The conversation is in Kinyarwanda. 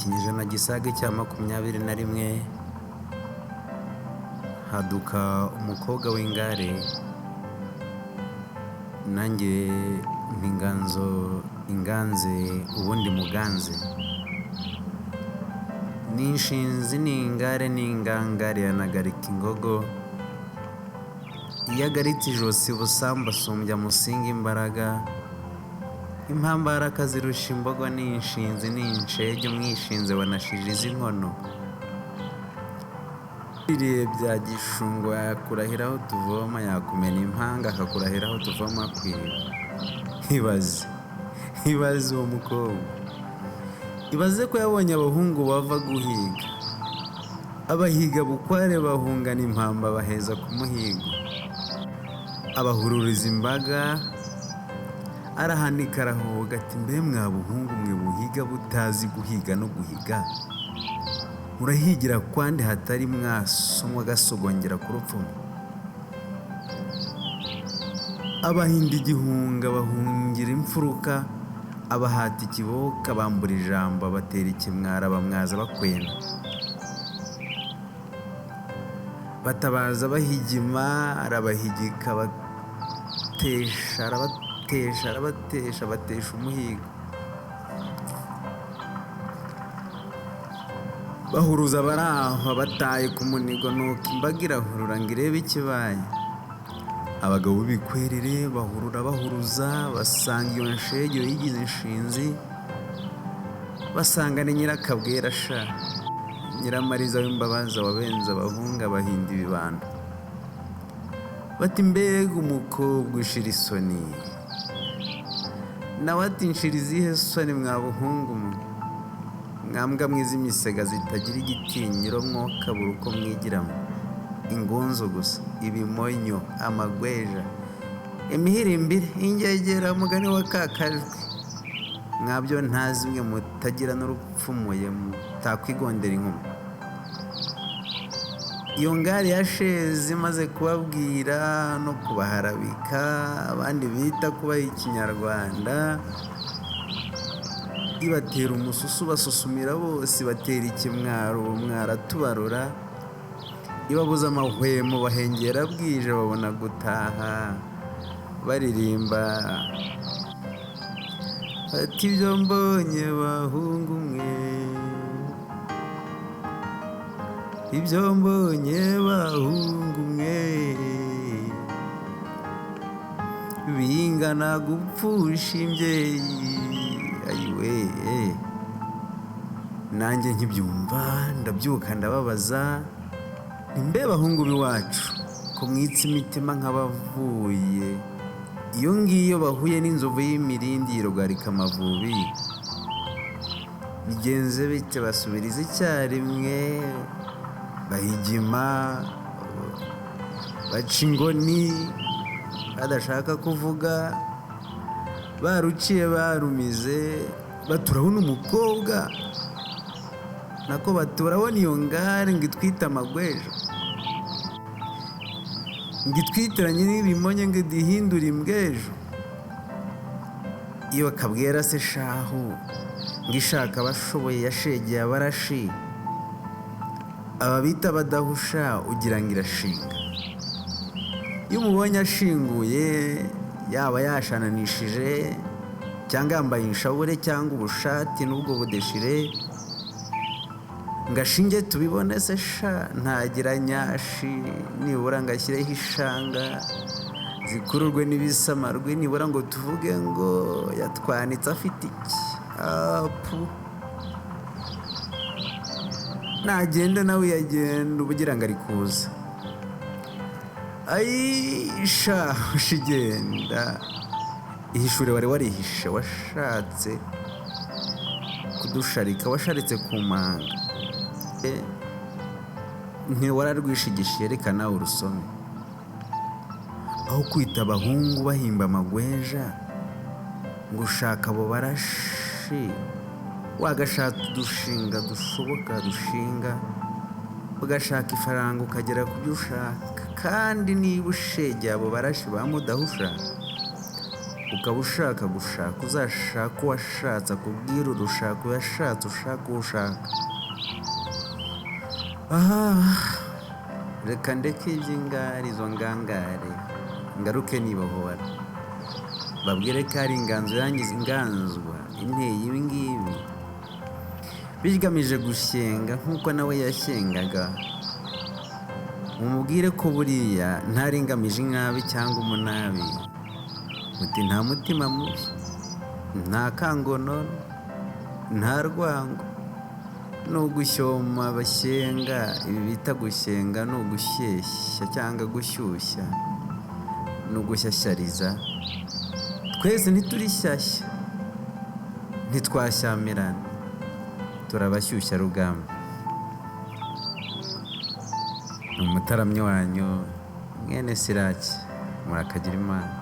kinyejana gisaga cya 21 haduka umukobwa w'ingare, nanjye inganze ubundi muganze, ninshinzi n'ingare n'ingangare yanagarika ingogo, iyo agaritse ijosi busamba asumbya musinga imbaraga, impambara akazirusha imbogo n'inshinzi n'inshege, umwishinze wanashiriza inkono, iriye bya gishungo yakurahira aho tuvoma, yakumena impanga akakurahira aho tuvoma kwiriba. Ibaze uwo mukobwa, ibaze ko yabonye abahungu bava guhiga, abahiga bukware bahungana impamba baheza ku muhigo, abahururiza imbaga arahanika arahoga ati mbe mwa buhungu mwe buhiga butazi guhiga no guhiga, urahigira kwande hatari mwasomwa gasogongera ku rupfumu. Abahinda igihunga bahungira imfuruka, abahata ikiboka bambura ijambo, batera ikimwara bamwaza bakwena, batabaza bahigima arabahigika, batesha umuhigo, bahuruza baraho bataye ku munigo, nuko imbaga irahurura ngo irebe ikibaye. Abagabo b'ibikwerere bahuruza, basanga iyo nshege yigize inshinzi, basanga ni nyirakabwera sha, nyiramariza w'imbabaza wabenze abahunga bahinda ibibando, bati mbega umukobwa ushira isoni, nawe ati nshira izihe soni mwa buhungu mwe, mwambwa mwiza imisega zitagira igitinyiro, mwokabura uko mwigiramo, ingunzu gusa, ibimonyo, amagweja, imihirimbire, ingegera, mugani wa kakajwe, mwabyo ntazi mwe mutagira n'urupfumuye, mutakwigondera inkumi. Iyo ngari yasheze imaze kubabwira no kubaharabika, abandi bita kubaha ikinyarwanda, ibatera umususu basusumira bose, batera ikimwaro mwara ibabuza amahwemo, bahengera bwije babona gutaha, baririmba ati ibyo mbonye bahungu mwe, ibyo mbonye bahungu mwe, bingana gupfusha imbyeyi, ayiwe. Nanjye nkibyumva ndabyuka ndababaza, nimbe bahungu b'iwacu ko mwitsa imitima nk'abavuye iyo ngiyo bahuye n'inzovu y'imirindi yirogarika amavubi, bigenze bite basubiriza icyarimwe, bahigima baca ingoni badashaka kuvuga, baruciye barumize, baturabona umukobwa nako baturabona iyo ngare ngo itwite amagweja, ngo itwitiranye n'ibimonye ngo idihindure imbwejo, iyo kabwera se shahu ngo ishaka abashoboye yashegeye abarashi, ababita badahusha ugira ngo irashinga. Iyo umubonye ashinguye, yaba yashananishije cyangwa yambaye inshabure cyangwa ubushati n'ubwo budeshire, ngashinge tubibone se sha, ntagira nyashi, nibura ngashyireho ishanga zikururwe n'ibisamarwe, nibura ngo tuvuge ngo yatwanitse afite iki apu, nagenda nawe yagenda ubugira ngo ari kuza, ayisha ushigenda ihishure wari warihishe, washatse kudusharika, washaritse ku manga, ntiwararwishigishiye, reka nawe urusome, aho kwita abahungu bahimba amagweja ngo ushaka abo barashi, wagashaka udushinga dushoboka dushinga, ugashaka ifaranga ukagera ku byo ushaka, kandi niba ushegeye abo barashi bamudahusha, ukaba ushaka gushaka, uzashaka uwashatse akubwira urushaka uyashatse, ushaka uwo ushaka. Reka ndeke iby'ingare, izo ngangare, ngaruke nibohora, babwire ko ari inganzo yangize inganzwa inteye ibi ngibi, bigamije gushyenga nk'uko nawe yashyengaga. Mumubwire ko buriya ntaringamije inkabi cyangwa umunabi, muti nta mutima mubi, nta kangono, nta rwango. Ni ugushyoma bashyenga, ibi bita gushyenga ni ugushyeshya cyangwa gushyushya, ni ugushyashyariza. Twese ntituri shyashya, ntitwashyamirana, turabashyushya rugamba. Ni umutaramyi wanyu mwene Siraki, murakagira Imana.